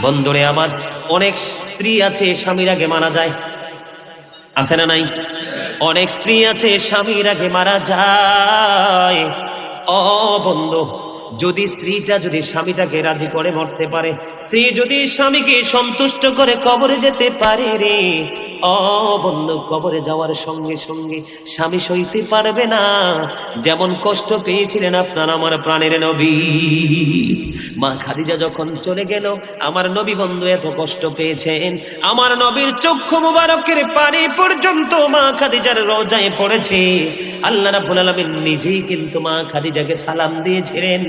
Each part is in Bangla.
বন্ধুরে আমার, অনেক স্ত্রী আছে স্বামীর আগে মারা যায়, আছে না নাই? অনেক স্ত্রী আছে স্বামীর আগে মারা যায়। ও বন্ধু, যদি স্ত্রীটা যদি স্বামীটাকে রাজি করে মরতে পারে, স্ত্রী যদি স্বামীকে সন্তুষ্ট করে কবরে যেতে পারে রে, ও বন্ধু, কবরে যাওয়ার সঙ্গে সঙ্গে স্বামী সইতে পারবে না। যেমন কষ্ট পেয়েছিলেন আপনার আমার প্রাণের নবী মা খাদিজা যখন চলে গেল, আমার নবী বন্ধু এত কষ্ট পেয়েছেন, আমার নবীর চক্ষু মুবারকের পানি পর্যন্ত মা খাদিজার রোজায় পড়েছে। আল্লাহ রাব্বুল আলামিন নিজেই কিন্তু মা খাদিজাকে সালাম দিয়েছিলেন।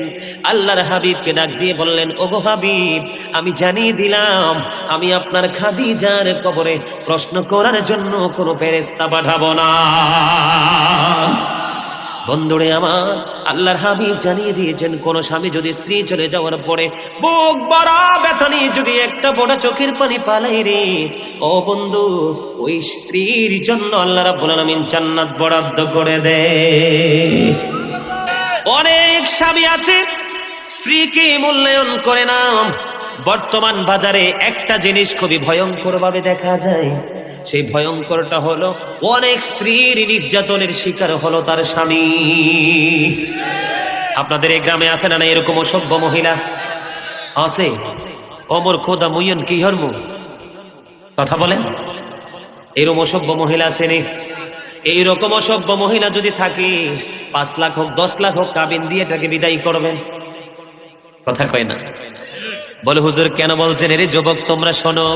আল্লাহর হাবিবকে ডাক দিয়ে বললেন, ওগো হাবিব, আমি জানিয়ে দিলাম আমি আপনার খাদিজার কবরে প্রশ্ন করার জন্য কোনো ফেরেশতা পাঠাবো না। বন্ধুরে আমার, আল্লাহর হাবিব জানিয়ে দিয়েছেন, কোন স্বামী যদি স্ত্রী চলে যাওয়ার পরে বুক ভরা ব্যথা নিয়ে যদি একটা বড় চোখের পানি পালাই রে, ও বন্ধু, ওই স্ত্রীর জন্য আল্লাহ রাব্বুল আলামিন জান্নাত বরাদ্দ করে দেয়। অনেক স্বামী আছে স্ত্রীকে মূল্যায়ন করে না। বর্তমান বাজারে একটা জিনিস খুবই ভয়ঙ্কর ভাবে দেখা যায়, সেই ভয়ঙ্করটা হলো অনেক স্ত্রীর নির্যাতনের শিকার হলো তার স্বামী। আপনাদের এই গ্রামে আছে না না এরকম অসভ্য মহিলা? আছে। অমর খোদা মুইয়ন কি হরমু, কথা বলেন। এরকম অসভ্য মহিলা আছে নি? এইরকম অসভ্য মহিলা যদি থাকে, 5 লাখ হোক 10 লাখ হোক কাবিন দিয়ে এটাকে বিদায় করবেন। কথা কয় না? বলে হুজুর কেন বলছেন? এরে যুবক তোমরা শোনো,